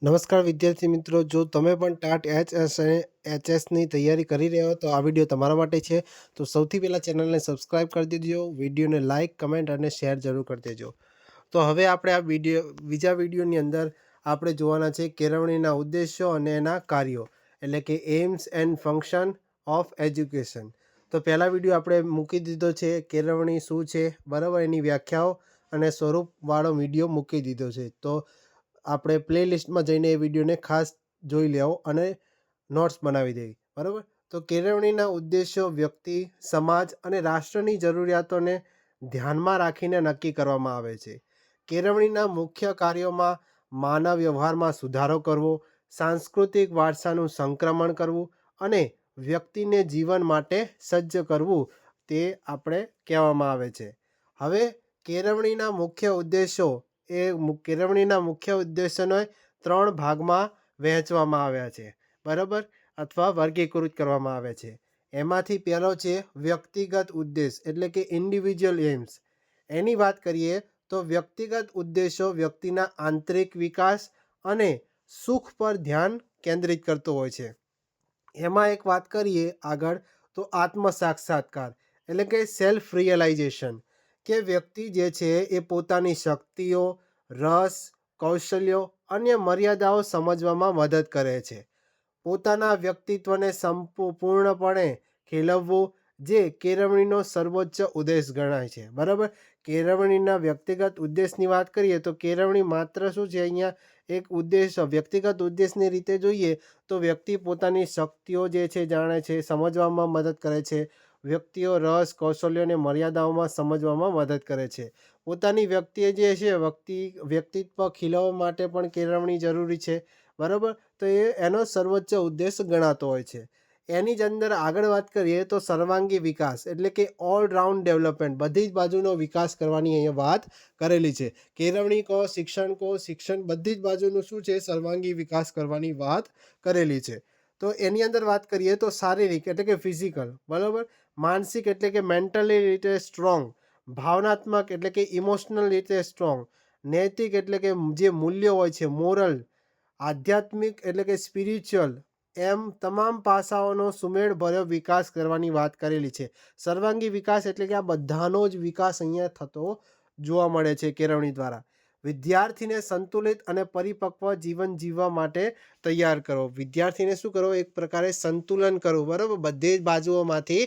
નમસ્કાર વિદ્યાર્થી મિત્રો, જો તમે પણ ટાટ એચએસ અને એચએસની તૈયારી કરી રહ્યા હો તો આ વિડીયો તમારા માટે છે. તો સૌથી પહેલાં ચેનલને સબસ્ક્રાઈબ કરી દેજો, વિડીયોને લાઇક, કમેન્ટ અને શેર જરૂર કરી દેજો. તો હવે આપણે આ બીજા વિડીયોની અંદર આપણે જોવાના છે કેળવણીના ઉદ્દેશો અને એના કાર્યો, એટલે કે aims and function of education. તો પહેલા વિડીયો આપણે મૂકી દીધો છે કેળવણી શું છે, બરાબર, એની વ્યાખ્યાઓ અને સ્વરૂપવાળો વિડીયો મૂકી દીધો છે. તો આપણે પ્લેલિસ્ટમાં જઈને એ વિડીયોને ખાસ જોઈ લેવો અને નોટ્સ બનાવી દેવી, બરાબર. તો કેળવણીના ઉદ્દેશો વ્યક્તિ, સમાજ અને રાષ્ટ્રની જરૂરિયાતોને ધ્યાનમાં રાખીને નક્કી કરવામાં આવે છે. કેળવણીના મુખ્ય કાર્યોમાં માનવ વ્યવહારમાં સુધારો કરવો, સાંસ્કૃતિક વારસાનું સંક્રમણ કરવું અને વ્યક્તિને જીવન માટે સજ્જ કરવું, તે આપણે કહેવામાં આવે છે. હવે કેળવણીના મુખ્ય ઉદ્દેશો કેળવણીના મુખ્ય ઉદ્દેશોને 3 ભાગમાં વહેંચવામાં આવ્યા છે, બરાબર, અથવા વર્ગીકૃત કરવામાં આવે છે. એમાંથી પહેલો છે વ્યક્તિગત ઉદ્દેશ, એટલે કે ઇન્ડિવિજ્યુઅલ એમ્સ. એની વાત કરીએ તો વ્યક્તિગત ઉદ્દેશો વ્યક્તિના આંતરિક વિકાસ અને સુખ પર ધ્યાન કેન્દ્રિત કરતો હોય છે. એમાં એક વાત કરીએ આગળ તો આત્મ સાક્ષાત્કાર, એટલે કે સેલ્ફ રિયલાઇઝેશન, કે વ્યક્તિ જે છે એ પોતાની શક્તિઓ, રસ, કૌશલ્યો અને મર્યાદાઓ સમજવામાં મદદ કરે છે. પોતાના વ્યક્તિત્વને સંપૂર્ણપણે ખીલવવું, જે કેળવણીનો સર્વોચ્ચ ઉદ્દેશ ગણાય છે, બરાબર. કેળવણીના વ્યક્તિગત ઉદ્દેશની વાત કરીએ તો કેળવણી માત્ર શું છે, અહીંયા એક ઉદ્દેશ, વ્યક્તિગત ઉદ્દેશની રીતે જોઈએ તો વ્યક્તિ પોતાની શક્તિઓ જે છે જાણે છે, સમજવામાં મદદ કરે છે. વ્યક્તિઓ રસ, કૌશલ્યો અને મર્યાદાઓમાં સમજવામાં મદદ કરે છે. પોતાની વ્યક્તિએ જે છે વ્યક્તિત્વ ખીલવવા માટે પણ કેળવણી જરૂરી છે, બરાબર. તો એનો સર્વોચ્ચ ઉદ્દેશ ગણાતો હોય છે. એની જ અંદર આગળ વાત કરીએ તો સર્વાંગી વિકાસ, એટલે કે ઓલરાઉન્ડ ડેવલપમેન્ટ, બધી જ બાજુનો વિકાસ કરવાની અહીંયા વાત કરેલી છે. કેળવણી કહો, શિક્ષણ બધી જ બાજુનું શું છે, સર્વાંગી વિકાસ કરવાની વાત કરેલી છે. તો એની અંદર વાત કરીએ તો શારીરિક, એટલે કે ફિઝિકલ, બરાબર. માનસિક, એટલે કે મેન્ટલી રીતે સ્ટ્રોંગ. ભાવનાત્મક, એટલે કે ઇમોશનલ રીતે સ્ટ્રોંગ. નૈતિક, એટલે કે જે મૂલ્યો હોય છે, મોરલ. આધ્યાત્મિક, એટલે કે સ્પિરિચ્યુઅલ. એમ તમામ પાસાઓનો સુમેળભર્યો વિકાસ કરવાની વાત કરેલી છે. સર્વાંગી વિકાસ એટલે કે આ બધાનો જ વિકાસ અહીંયા થતો જોવા મળે છે કેળવણી દ્વારા. વિદ્યાર્થીને સંતુલિત અને પરિપક્વ જીવન જીવવા માટે તૈયાર કરો. વિદ્યાર્થીને શું કરો, એક પ્રકારે સંતુલન કરવું, બરાબર. બધી જ બાજુઓમાંથી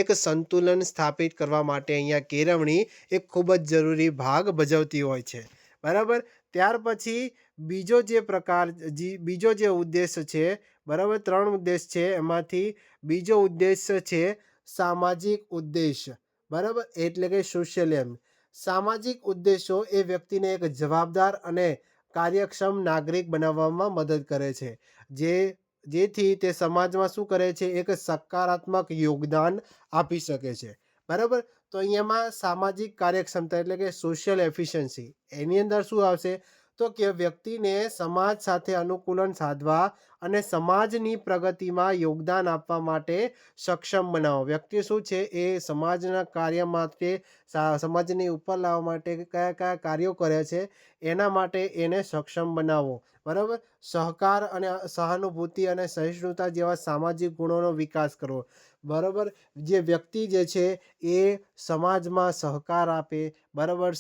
એક સંતુલન સ્થાપિત કરવા માટે અહીંયા કેળવણી એક ખૂબ જ જરૂરી ભાગ ભજવતી હોય છે, બરાબર. ત્યાર પછી બીજો જે ઉદ્દેશ છે, બરાબર, 3 ઉદ્દેશ છે, એમાંથી બીજો ઉદ્દેશ છે સામાજિક ઉદ્દેશ, બરાબર, એટલે કે સોશિયલ એમ. સામાજિક ઉદ્દેશો એ વ્યક્તિને એક જવાબદાર અને કાર્યક્ષમ નાગરિક બનાવવામાં મદદ કરે છે, જેથી તે સમાજમાં શું કરે છે, એક સકારાત્મક યોગદાન આપી શકે છે, બરાબર. તો અહીંયામાં સામાજિક કાર્યક્ષમતા, એટલે કે સોશિયલ એફિશિયન્સી, એની અંદર શું આવશે તો કે વ્યક્તિને સમાજ સાથે અનુકૂલન સાધવા અને સમાજની પ્રગતિમાં યોગદાન આપવા માટે સક્ષમ બનાવો. વ્યક્તિ શું છે એ સમાજના કાર્ય માટે, સમાજની ઉપર લાવવા માટે કયા કયા કાર્યો કરે છે એના માટે એને સક્ષમ બનાવવો, બરાબર. સહકાર અને સહાનુભૂતિ અને સહિષ્ણુતા જેવા સામાજિક ગુણોનો વિકાસ કરવો, બરાબર. જે વ્યક્તિ જે છે એ સમાજમાં સહકાર આપે, બરાબર,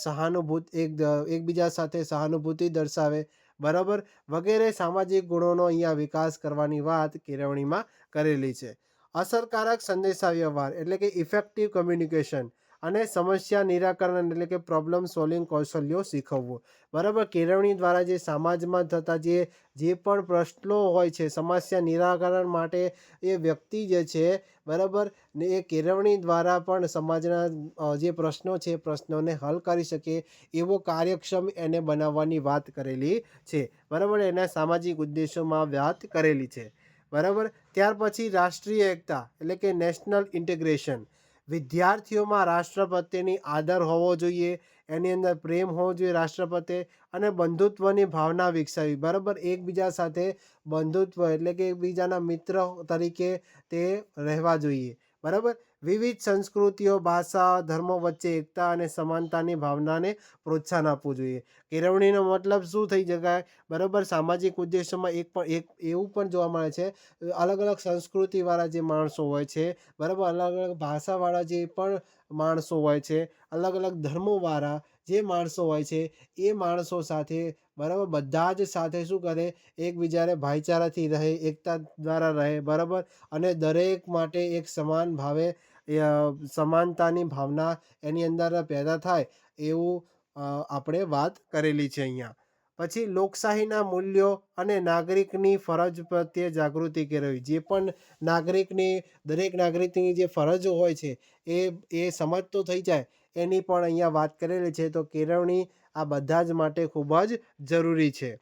એકબીજા સાથે સહાનુભૂતિ દર્શાવે, બરાબર, વગેરે સામાજિક ગુણોનો અહીંયા વિકાસ કરવાની વાત કેળવણીમાં કરેલી છે. અસરકારક સંદેશાવ્યવહાર, એટલે કે ઇફેક્ટિવ કમ્યુનિકેશન અને સમસ્યા નિરાકરણ, એટલે કે પ્રોબ્લેમ સોલ્વિંગ કૌશલ્યો શીખવવું, બરાબર. કેળવણી દ્વારા જે સમાજમાં થતા જે પણ પ્રશ્નો હોય છે, સમસ્યા નિરાકરણ માટે એ વ્યક્તિ જે છે, બરાબર, ને એ કેળવણી દ્વારા પણ સમાજના જે પ્રશ્નો છે પ્રશ્નોને હલ કરી શકે એવો કાર્યક્ષમ એને બનાવવાની વાત કરેલી છે, બરાબર. એના સામાજિક ઉદ્દેશોમાં વાત કરેલી છે, બરાબર. ત્યાર પછી રાષ્ટ્રીય એકતા, એટલે કે નેશનલ ઇન્ટિગ્રેશન. વિદ્યાર્થીઓમાં રાષ્ટ્ર પ્રત્યેની આદર હોવો જોઈએ, એની અંદર પ્રેમ હોવો જોઈએ રાષ્ટ્ર પ્રત્યે, અને બંધુત્વની ભાવના વિકસાવી, બરાબર. એકબીજા સાથે બંધુત્વ, એટલે કે એકબીજાના મિત્ર તરીકે તે રહેવા જોઈએ, બરાબર. વિવિધ સંસ્કૃતિઓ, ભાષા, ધર્મો વચ્ચે એકતા અને સમાનતાની ભાવનાને પ્રોત્સાહન આપવું જોઈએ. કેળવણીનો મતલબ શું થઈ શકાય? બરાબર, સામાજિક ઉદ્દેશોમાં એક એવું પણ જોવા મળે છે, અલગ અલગ સંસ્કૃતિવાળા જે માણસો હોય છે, બરાબર, અલગ અલગ ભાષાવાળા જે પણ માણસો હોય છે, અલગ અલગ ધર્મોવાળા જે માણસો હોય છે, એ માણસો સાથે, બરાબર, બધા જ સાથે શું કરે, એકબીજાને ભાઈચારાથી રહે, એકતા દ્વારા રહે, બરાબર, અને દરેક માટે એક સમાન ભાવે સમાનતાની ભાવના એની અંદર પેદા થાય એવું આપણે વાત કરેલી છે અહીંયા. પછી લોકશાહીના મૂલ્યો અને નાગરિકની ફરજ પ્રત્યે જાગૃતિ કેળવવી. જે પણ નાગરિકની, દરેક નાગરિકની જે ફરજો હોય છે એ સમજતો થઈ જાય એની પણ અહીંયા વાત કરેલી છે. તો કેળવણી આ બધા જ માટે ખૂબ જ જરૂરી છે.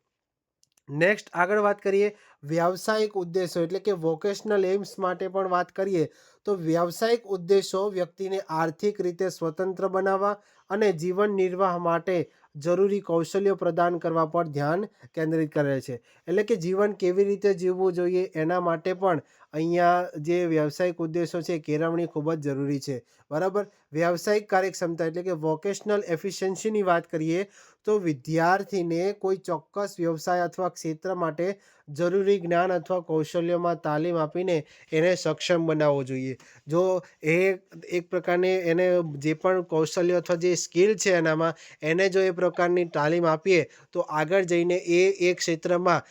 નેક્સ્ટ આગળ વાત કરીએ વ્યાવસાયિક ઉદ્દેશો એટલે કે વોકેશનલ એમ્સ માટે પણ વાત કરીએ તો વ્યાવસાયિક ઉદ્દેશો વ્યક્તિને આર્થિક રીતે સ્વતંત્ર બનાવવા અને જીવન નિર્વાહ માટે જરૂરી કૌશલ્યો પ્રદાન કરવા પર ધ્યાન કેન્દ્રિત કરે છે. એટલે કે જીવન કેવી રીતે જીવવું જોઈએ એના માટે પણ અહીંયા જે વ્યાવસાયિક ઉદ્દેશો છે કેળવણી ખૂબ જ જરૂરી છે. બરાબર, વ્યાવસાયિક કાર્યક્ષમતા એટલે કે વોકેશનલ એફિશિયન્સીની વાત કરીએ તો વિદ્યાર્થીને કોઈ ચોક્કસ વ્યવસાય અથવા ક્ષેત્ર માટે જરૂરી જ્ઞાન અથવા કૌશલ્યોમાં તાલીમ આપીને એને સક્ષમ બનાવવો જોઈએ. જો એ એક પ્રકારની એને જે પણ કૌશલ્ય અથવા જે સ્કિલ છે એનામાં એને જો એ પ્રકારની તાલીમ આપીએ તો આગળ જઈને એ ક્ષેત્રમાં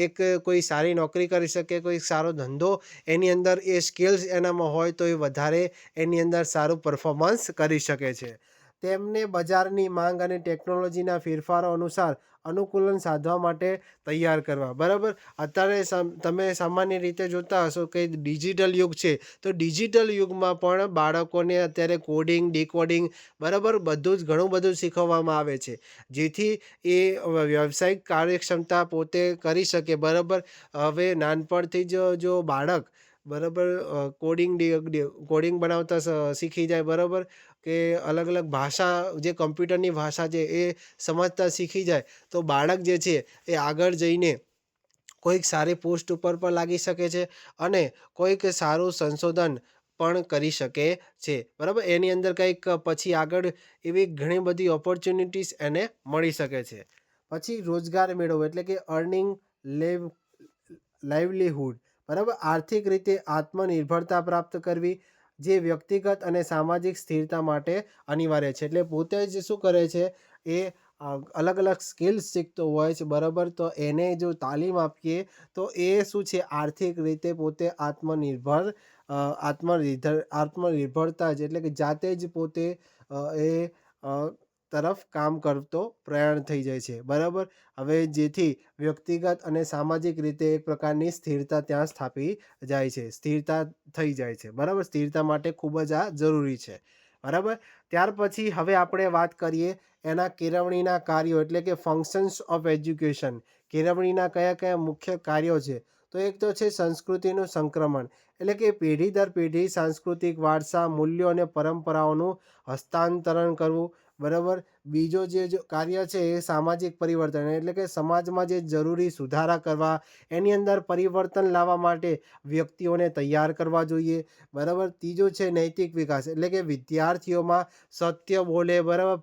એક કોઈ સારી નોકરી કરી શકે, કોઈ સારો ધંધો એની અંદર એ સ્કિલ્સ એનામાં હોય તો એ વધારે એની અંદર સારું પરફોર્મન્સ કરી શકે છે. તેમને બજારની માંગ અને ટેકનોલોજીના ફેરફારો અનુસાર અનુકૂલન સાધવા માટે તૈયાર કરવા. બરાબર, અત્યારે તમે સામાન્ય રીતે જોતા હશો કે ડિજિટલ યુગ છે, તો ડિજિટલ યુગમાં પણ બાળકોને અત્યારે કોડિંગ, ડીકોડિંગ, બરાબર, બધું જ ઘણું બધું શીખવવામાં આવે છે જેથી એ વ્યાવસાયિક કાર્યક્ષમતા પોતે કરી શકે. બરાબર, હવે નાનપણથી જો બાળક, બરાબર, કોડિંગ બનાવતા શીખી જાય, બરાબર, કે અલગ અલગ ભાષા જે કમ્પ્યુટરની ભાષા છે એ સમજતા શીખી જાય તો બાળક જે છે એ આગળ જઈને કોઈક સારી પોસ્ટ ઉપર પણ લાગી શકે છે અને કોઈક સારું સંશોધન પણ કરી શકે છે. બરાબર, એની અંદર કંઈક પછી આગળ એવી ઘણી બધી ઓપોર્ચ્યુનિટીઝ એને મળી શકે છે. પછી રોજગાર મેળવવો એટલે કે અર્નિંગ લાઇવલીહુડ. બરાબર, આર્થિક રીતે આત્મનિર્ભરતા પ્રાપ્ત કરવી જે વ્યક્તિગત અને સામાજિક સ્થિરતા માટે અનિવાર્ય છે. એટલે પોતે જ શું કરે છે એ અલગ અલગ સ્કિલ્સ શીખતો હોય છે. બરાબર, તો એને જો તાલીમ આપીએ તો એ શું છે આર્થિક રીતે પોતે આત્મનિર્ભરતા જ એટલે કે જાતે જ પોતે એ તરફ કામ કરતો પ્રયાણ થઈ જાય છે. બરાબર, હવે જેથી વ્યક્તિગત અને સામાજિક રીતે એક પ્રકારની સ્થિરતા ત્યાં સ્થાપી જાય છે, સ્થિરતા થઈ જાય છે. બરાબર, સ્થિરતા માટે ખૂબ જ આ જરૂરી છે. બરાબર, ત્યાર પછી હવે આપણે વાત કરીએ એના કેળવણીના કાર્યો એટલે કે ફંક્શન્સ ઓફ એજ્યુકેશન. કેળવણીના કયા કયા મુખ્ય કાર્યો છે? તો એક તો છે સંસ્કૃતિનું સંક્રમણ એટલે કે પેઢી દર પેઢી સાંસ્કૃતિક વારસા, મૂલ્યો અને પરંપરાઓનું હસ્તાંતરણ કરવું. બરાબર, બીજો જે કાર્ય છે એ સામાજિક પરિવર્તન એટલે કે સમાજમાં જે જરૂરી સુધારા કરવા, એની અંદર પરિવર્તન લાવવા માટે વ્યક્તિઓને તૈયાર કરવા જોઈએ. બરાબર, ત્રીજો છે નૈતિક વિકાસ એટલે કે વિદ્યાર્થીઓમાં સત્ય બોલે, બરાબર,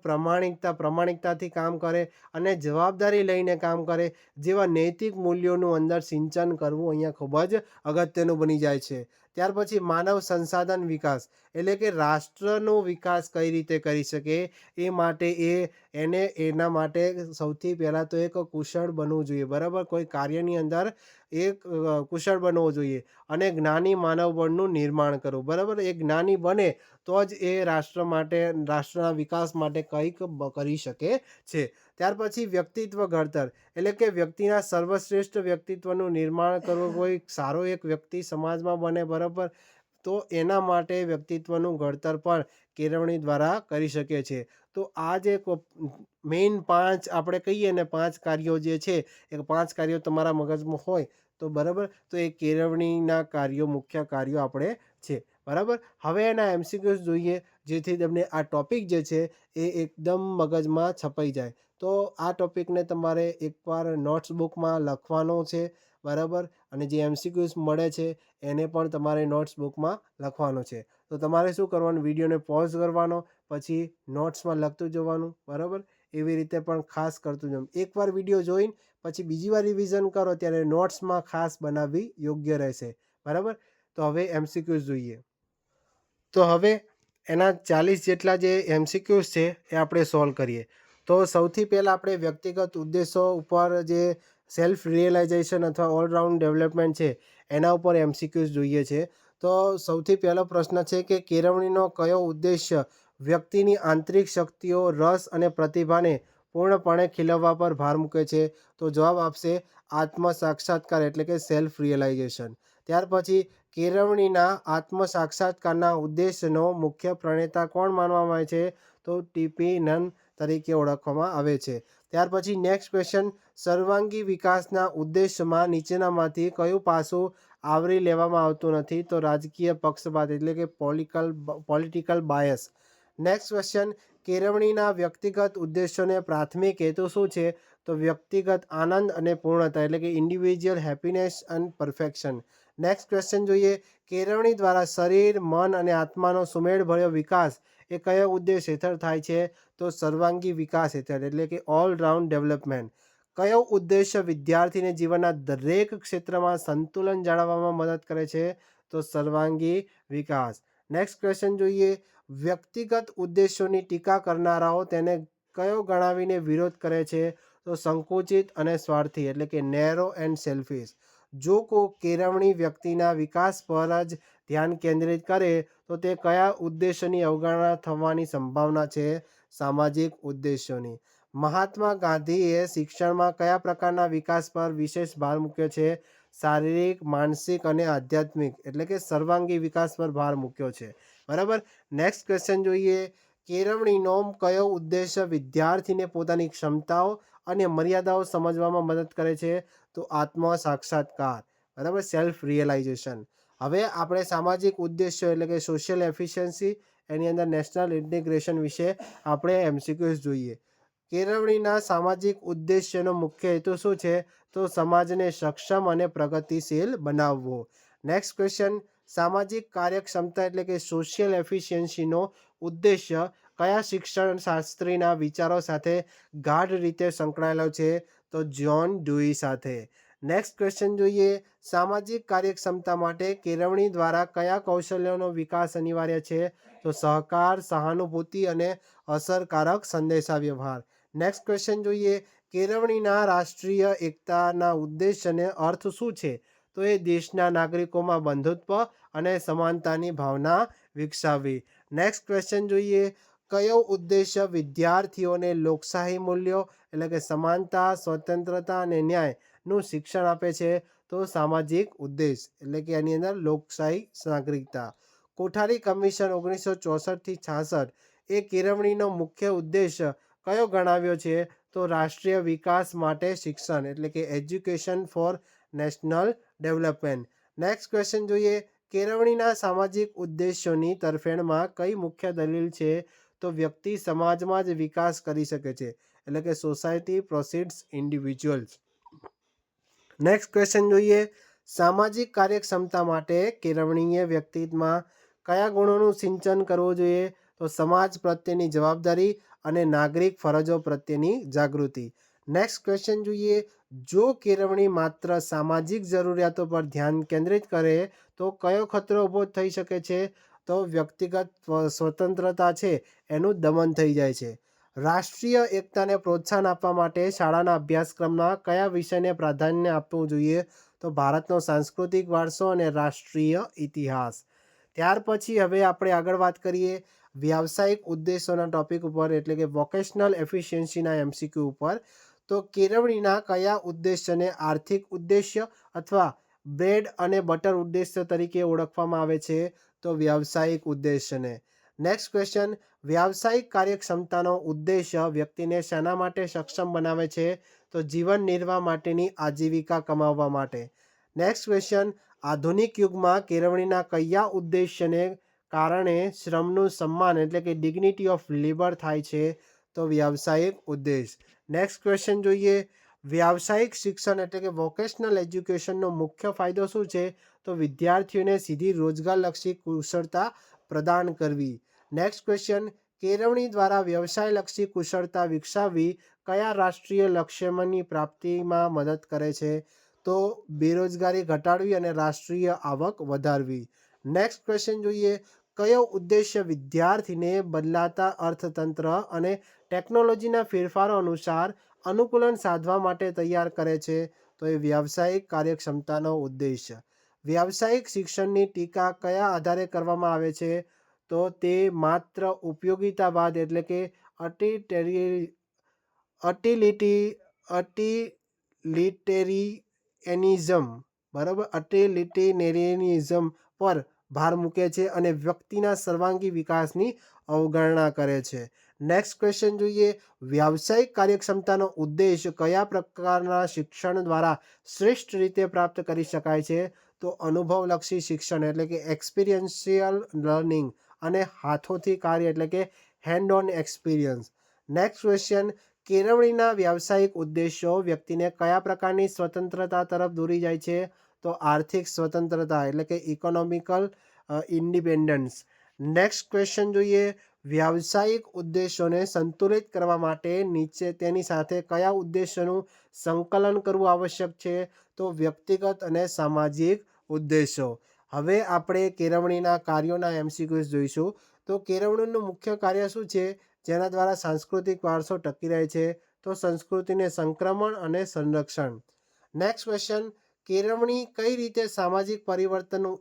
પ્રમાણિકતાથી કામ કરે અને જવાબદારી લઈને કામ કરે જેવા નૈતિક મૂલ્યોનું અંદર સિંચન કરવું અહીંયા ખૂબ જ અગત્યનું બની જાય છે. ત્યાર પછી માનવ સંસાધન વિકાસ એટલે કે રાષ્ટ્રનો વિકાસ કઈ રીતે કરી શકે એ માટે એના માટે સૌથી પહેલાં તો એક કુશળ બનવું જોઈએ. બરાબર, કોઈ કાર્યની અંદર એક કુશળ બનવું જોઈએ અને જ્ઞાની માનવબળનું નિર્માણ કરવું. બરાબર, એ જ્ઞાની બને તો જ એ રાષ્ટ્ર માટે, રાષ્ટ્રના વિકાસ માટે કંઈક કરી શકે છે. ત્યાર પછી વ્યક્તિત્વ ઘડતર એટલે કે વ્યક્તિના સર્વશ્રેષ્ઠ વ્યક્તિત્વનું નિર્માણ કરવું. કોઈ સારો એક વ્યક્તિ સમાજમાં બને, બરાબર, તો એના માટે વ્યક્તિત્વનું ઘડતર પણ કેળવણી દ્વારા કરી શકીએ છીએ. તો આ જે મેઇન 5 આપણે કહીએ ને 5 કાર્યો જે છે એ 5 કાર્યો તમારા મગજમાં હોય તો બરાબર, તો એ કેળવણીના કાર્યો, મુખ્ય કાર્યો આપણે છે. બરાબર, હવે એના MCQs જોઈએ જેથી તમને આ ટોપિક જે છે એ એકદમ મગજમાં છપાઈ જાય. તો આ ટોપિકને તમારે એકવાર નોટ્સ બુકમાં લખવાનો છે, બરાબર. અને જે MCQs મળે છે એને પણ તમારે નોટ્સ બુકમાં લખવાનો છે. તો તમારે શું કરવાનું, વિડીયોને પોઝ કરવાનો, પછી નોટ્સમાં લખતું જવાનું, બરાબર. એવી રીતે પણ ખાસ કરતું જવાનું. એકવાર વિડીયો જોઈને પછી બીજી વાર રિવિઝન કરો ત્યારે નોટ્સમાં ખાસ બનાવવી યોગ્ય રહેશે, બરાબર. તો હવે MCQs જોઈએ. તો હવે એના 40 જેટલા જે MCQs છે એ આપણે સોલ્વ કરીએ. તો સૌથી પહેલાં આપણે વ્યક્તિગત ઉદ્દેશો ઉપર જે સેલ્ફ રિયલાઇઝેશન અથવા ઓલરાઉન્ડ ડેવલપમેન્ટ છે એના ઉપર MCQs જોઈએ છે. તો સૌથી પહેલો પ્રશ્ન છે કે કેળવણીનો કયો ઉદ્દેશ્ય વ્યક્તિની આંતરિક શક્તિઓ, રસ અને પ્રતિભાને પૂર્ણપણે ખીલવવા પર ભાર મૂકે છે? તો જવાબ આપશે આત્મ સાક્ષાત્કાર એટલે કે સેલ્ફ રિયલાઇઝેશન. ત્યાર પછી કેળવણીના આત્મ સાક્ષાત્કારના ઉદ્દેશનો મુખ્ય પ્રણેતા કોણ માનવામાં આવે છે? તો ટીપી નન તરીકે ઓળખવામાં આવે છે. ત્યાર પછી નેક્સ્ટ ક્વેશ્ચન, સર્વાંગી વિકાસના ઉદ્દેશમાં નીચેનામાંથી કયું પાસું આવરી લેવામાં આવતું નથી? તો રાજકીય પક્ષપાત એટલે કે પોલિટિકલ બાયસ. નેક્સ્ટ ક્વેશ્ચન, કેળવણીના વ્યક્તિગત ઉદ્દેશોને પ્રાથમિક હેતુ શું છે? તો વ્યક્તિગત આનંદ અને પૂર્ણતા એટલે કે individual happiness and perfection. Next question જોઈએ, કેળવણી દ્વારા શરીર, મન અને આત્માનો સુમેળભર્યો વિકાસ એ કયો ઉદ્દેશ હેઠળ થાય છે? તો સર્વાંગી વિકાસ હેઠળ એટલે કે ઓલરાઉન્ડ ડેવલપમેન્ટ. કયો ઉદ્દેશ્ય વિદ્યાર્થીને જીવનના દરેક ક્ષેત્રમાં સંતુલન જાળવવામાં મદદ કરે છે? તો સર્વાંગી વિકાસ. નેક્સ્ટ ક્વેશ્ચન જોઈએ, વ્યક્તિગત ઉદ્દેશોની ટીકા કરનારાઓ તેને કયો ગણાવીને વિરોધ કરે છે? તો સંકુચિત અને સ્વાર્થી એટલે કે નેરો એન્ડ સેલ્ફિશ. જો કોઈ કેળવણી વ્યક્તિના વિકાસ પર જ ધ્યાન કેન્દ્રિત કરે તો તે કયા ઉદ્દેશોની અવગણના થવાની સંભાવના છે? સામાજિક ઉદ્દેશોની. મહાત્મા ગાંધીએ શિક્ષણમાં કયા પ્રકારના વિકાસ પર વિશેષ ભાર મૂક્યો છે? શારીરિક, માનસિક અને આધ્યાત્મિક એટલે કે સર્વાંગી વિકાસ પર ભાર મૂક્યો છે, બરાબર. નેક્સ્ટ ક્વેશ્ચન જોઈએ, કેળવણીનો કયો ઉદ્દેશ્ય વિદ્યાર્થીને પોતાની ક્ષમતાઓ અને મર્યાદાઓ સમજવામાં મદદ કરે છે? તો આત્મ સાક્ષાત્કાર, બરાબર, સેલ્ફ રિયલાઇઝેશન. હવે આપણે સામાજિક ઉદ્દેશ્યો એટલે કે સોશિયલ એફિશિયન્સી, એની અંદર નેશનલ ઇન્ટિગ્રેશન વિશે આપણે MCQs જોઈએ. કેળવણીના સામાજિક ઉદ્દેશ્યનો મુખ્ય હેતુ શું છે? તો સમાજને સક્ષમ અને પ્રગતિશીલ બનાવવો. નેક્સ્ટ ક્વેશ્ચન, સામાજિક કાર્યક્ષમતા એટલે કે સોશિયલ એફિશિયન્સીનો ઉદ્દેશ્ય કયા શિક્ષણ શાસ્ત્રીના વિચારો સાથે ગાઢ રીતે સંકળાયેલો છે? તો જ્હોન ડ્યુઈ સાથે. નેક્સ્ટ ક્વેશ્ચન જોઈએ, સામાજિક કાર્યક્ષમતા માટે કેળવણી દ્વારા કયા કૌશલ્યોનો વિકાસ અનિવાર્ય છે? તો સહકાર, સહાનુભૂતિ અને અસરકારક સંદેશાવ્યવહાર. નેક્સ્ટ ક્વેશ્ચન જોઈએ, કેળવણીના રાષ્ટ્રીય એકતાના ઉદ્દેશ્યને અર્થ શું છે? તો એ દેશના નાગરિકોમાં બંધુત્વ અને સમાનતાની ભાવના વિકસાવવી. નેક્સ્ટ ક્વેશ્ચન જોઈએ, કયો ઉદ્દેશ્ય વિદ્યાર્થીઓને લોકશાહી મૂલ્યો એટલે કે સમાનતા, સ્વતંત્રતા અને ન્યાયનું શિક્ષણ આપે છે? તો સામાજિક ઉદ્દેશ એટલે કે એની અંદર લોકશાહી નાગરિકતા. કોઠારી કમિશન 1964-66 એ કેળવણીનો મુખ્ય ઉદ્દેશ્ય કયો ગણાવ્યો છે? તો રાષ્ટ્રીય વિકાસ માટે શિક્ષણ એટલે કે education for national development. Next question જોઈએ, કેળવણીના સામાજિક ઉદ્દેશ્યોની તરફેણમાં કઈ મુખ્ય દલીલ છે? તો વ્યક્તિ સમાજમાં જ વિકાસ કરી શકે છે એટલે કે સોસાયટી પ્રોસીડ્સ ઇન્ડિવિજ્યુઅલ્સ. નેક્સ્ટ ક્વેશ્ચન જોઈએ, સામાજિક કાર્યક્ષમતા માટે કેળવણીય વ્યક્તિમાં કયા ગુણોનું સિંચન કરવું જોઈએ? તો સમાજ પ્રત્યેની જવાબદારી અને નાગરિક ફરજો પ્રત્યેની જાગૃતિ. નેક્સ્ટ ક્વેશ્ચન જોઈએ, જો કેળવણી માત્ર સામાજિક જરૂરિયાતો પર ધ્યાન કેન્દ્રિત કરે તો કયો ખતરો ઊભો થઈ શકે છે? તો વ્યક્તિગત સ્વતંત્રતા છે એનું દમન થઈ જાય છે. રાષ્ટ્રીય એકતાને પ્રોત્સાહન આપવા માટે શાળાના અભ્યાસક્રમમાં કયા વિષયને પ્રાધાન્ય આપવું જોઈએ? તો ભારતનો સાંસ્કૃતિક વારસો અને રાષ્ટ્રીય ઇતિહાસ. ત્યાર પછી હવે આપણે આગળ વાત કરીએ વ્યાવસાયિક ઉદ્દેશોના ટોપિક ઉપર એટલે કે વોકેશનલ એફિશિયન્સીના MCQ ઉપર. તો કેળવણીના કયા ઉદ્દેશ્યને આર્થિક ઉદ્દેશ્ય અથવા બ્રેડ અને બટર ઉદ્દેશ્ય તરીકે ઓળખવામાં આવે છે? તો વ્યાવસાયિક ઉદ્દેશ્યને. નેક્સ્ટ ક્વેશ્ચન, વ્યાવસાયિક કાર્યક્ષમતાનો ઉદ્દેશ્ય વ્યક્તિને શેના માટે સક્ષમ બનાવે છે? તો જીવન નિર્વાહ માટેની આજીવિકા કમાવવા માટે. નેક્સ્ટ ક્વેશ્ચન, આધુનિક યુગમાં કેળવણીના કયા ઉદ્દેશ્યને કારણે શ્રમનું સન્માન એટલે કે ડિગ્નિટી ઓફ લેબર થાય છે? તો વ્યાવસાયિક ઉદ્દેશ. નેક્સ્ટ ક્વેશ્ચન જોઈએ, વ્યાવસાયિક શિક્ષણ એટલે કે વોકેશનલ એજ્યુકેશનનો મુખ્ય ફાયદો શું છે? તો વિદ્યાર્થીઓને સીધી રોજગારલક્ષી કુશળતા પ્રદાન કરવી. નેક્સ્ટ ક્વેશ્ચન, કેળવણી દ્વારા વ્યવસાયલક્ષી કુશળતા વિકસાવવી કયા રાષ્ટ્રીય લક્ષ્યની પ્રાપ્તિમાં મદદ કરે છે? તો બેરોજગારી ઘટાડવી અને રાષ્ટ્રીય આવક વધારવી. નેક્સ્ટ ક્વેશ્ચન જોઈએ, કયો ઉદ્દેશ્ય વિદ્યાર્થીને બદલાતા અર્થતંત્ર અને ટેકનોલોજીના ફેરફારો અનુસાર અનુકૂલન સાધવા માટે તૈયાર કરે છે? તો એ વ્યાવસાયિક કાર્યક્ષમતાનો ઉદ્દેશ્ય. વ્યાવસાયિક શિક્ષણની ટીકા કયા આધારે કરવામાં આવે છે? તો તે માત્ર ઉપયોગિતાવાદ એટલે કે અટિલિટેરિયનિઝમ બરાબર અટિલિટેરિયનિઝમ પર ભાર મૂકે છે અને વ્યક્તિના સર્વાંગી વિકાસની અવગણના કરે છે. નેક્સ્ટ ક્વેશ્ચન જોઈએ, વ્યાવસાયિક કાર્યક્ષમતાનો ઉદ્દેશ કયા પ્રકારના શિક્ષણ દ્વારા શ્રેષ્ઠ રીતે પ્રાપ્ત કરી શકાય છે? તો અનુભવલક્ષી શિક્ષણ એટલે કે એક્સપિરિયન્શિયલ લર્નિંગ અને હાથોથી કાર્ય એટલે કે hand on experience. Next question, કેળવણીના વ્યાવસાયિક ઉદ્દેશો વ્યક્તિને કયા પ્રકારની સ્વતંત્રતા તરફ દોરી જાય છે? તો આર્થિક સ્વતંત્રતા એટલે કે ઇકોનોમિકલ ઇન્ડિપેન્ડન્સ. નેક્સ્ટ ક્વેશ્ચન જોઈએ, વ્યાવસાયિક ઉદ્દેશોને સંતુલિત કરવા માટે નીચે તેની સાથે કયા ઉદ્દેશોનું સંકલન કરવું આવશ્યક છે? તો વ્યક્તિગત અને સામાજિક ઉદ્દેશો. હવે આપણે કેળવણીના કાર્યોના MCQs જોઈશું. તો કેળવણીનું મુખ્ય કાર્ય શું છે જેના દ્વારા સાંસ્કૃતિક વારસો ટકી રહે છે? તો સંસ્કૃતિને સંક્રમણ અને સંરક્ષણ. નેક્સ્ટ ક્વેશ્ચન, કેળવણી કઈ રીતે સામાજિક પરિવર્તનનું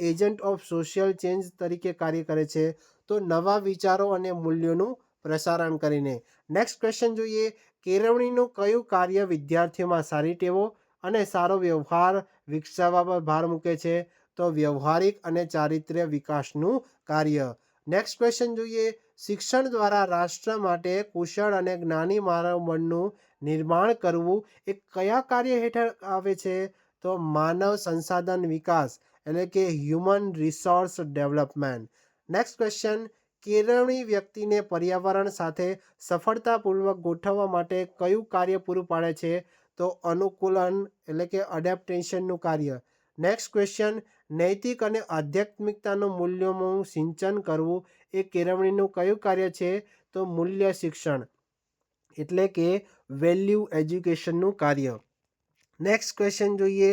એજન્ટ ઓફ સોશિયલ ચેન્જ તરીકે કાર્ય કરે છે? તો નવા વિચારો અને મૂલ્યોનું પ્રસારણ કરીને. નેક્સ્ટ ક્વેશ્ચન જોઈએ, કેળવણીનું કયું કાર્ય વિદ્યાર્થીઓમાં સારી ટેવો અને સારો વ્યવહાર વિકસાવવા પર ભાર મૂકે છે? તો વ્યવહારિક અને ચારિત્ર્ય વિકાસનું કાર્ય. નેક્સ્ટ ક્વેશ્ચન જોઈએ, શિક્ષણ દ્વારા રાષ્ટ્ર માટે કુશળ અને જ્ઞાની માનવબળનું નિર્માણ કરવું એ કયા કાર્ય હેઠળ આવે છે? તો માનવ સંસાધન વિકાસ એટલે કે human resource development. Next question, કેળવણી વ્યક્તિને પર્યાવરણ સાથે સફળતાપૂર્વક ગોઠવવા માટે કયું કાર્ય પૂરું પાડે છે? તો અનુકૂલન એટલે કે એડેપ્ટેશનનું કાર્ય. નેક્સ્ટ ક્વેશ્ચન, નૈતિક અને આધ્યાત્મિકતાનું મૂલ્યોનું સિંચન કરવું એ કેળવણીનું કયું કાર્ય છે? તો મૂલ્ય શિક્ષણ એટલે કે વેલ્યુ એજ્યુકેશનનું કાર્ય. નેક્સ્ટ ક્વેશ્ચન જોઈએ,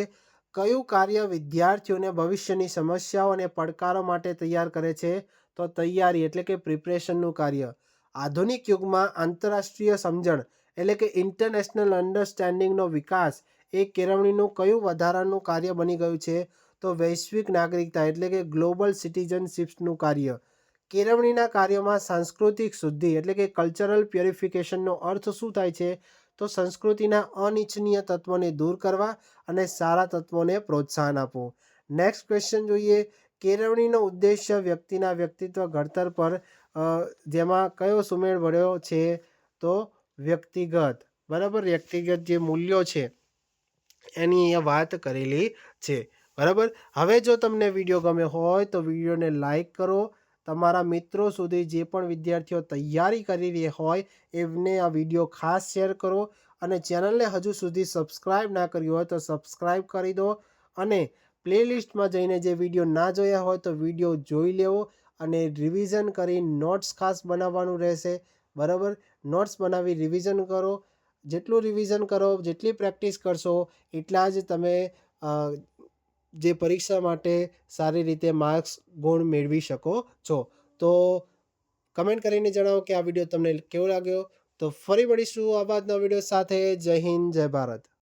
કયું કાર્ય વિદ્યાર્થીઓને ભવિષ્યની સમસ્યાઓ અને પડકારો માટે તૈયાર કરે છે? તો તૈયારી એટલે કે પ્રિપરેશનનું કાર્ય. આધુનિક યુગમાં આંતરરાષ્ટ્રીય સમજણ એટલે કે ઇન્ટરનેશનલ અન્ડરસ્ટેન્ડિંગનો વિકાસ એ કેળવણીનું કયું વધારાનું કાર્ય બની ગયું છે? તો વૈશ્વિક નાગરિકતા એટલે કે ગ્લોબલ સિટીઝનશિપ્સનું કાર્ય. કેળવણીના કાર્યોમાં સાંસ્કૃતિક શુદ્ધિ એટલે કે કલ્ચરલ પ્યોરિફિકેશનનો અર્થ શું થાય છે? તો સંસ્કૃતિના અનિચ્છનીય તત્વોને દૂર કરવા અને સારા તત્વોને પ્રોત્સાહન આપવું. નેક્સ્ટ ક્વેશ્ચન જોઈએ, કેળવણીનો ઉદ્દેશ્ય વ્યક્તિના વ્યક્તિત્વ ઘડતર પર જેમાં કયો સુમેળ ભર્યો છે? તો વ્યક્તિગત બરાબર વ્યક્તિગત જે મૂલ્યો છે એની અહીંયા વાત કરેલી છે બરાબર. હવે જો તમને વિડીયો ગમ્યો હોય તો વિડીયોને લાઈક કરો, તમારા મિત્રો સુધી જે પણ વિદ્યાર્થીઓ તૈયારી કરી રહ્યા હોય એમને આ વિડીયો ખાસ શેર કરો અને ચેનલને હજુ સુધી સબસ્ક્રાઈબ ના કરી હોય તો સબસ્ક્રાઈબ કરી દો અને પ્લેલિસ્ટમાં જઈને જે વિડીયો ના જોયા હોય તો વિડીયો જોઈ લેવો અને રિવિઝન કરી નોટ્સ ખાસ બનાવવાનું રહેશે બરાબર. નોટ્સ બનાવી રિવિઝન કરો. જેટલું રિવિઝન કરો, જેટલી પ્રેક્ટિસ કરશો એટલા જ તમે જે પરીક્ષા માટે સારી રીતે માર્ક્સ ગુણ મેળવી શકો છો. તો કમેન્ટ કરીને જણાવો કે આ વિડીયો તમને કેવો લાગ્યો. તો ફરી મળીશું આવા જ નવા વિડીયો સાથે. જય હિન્દ, જય ભારત.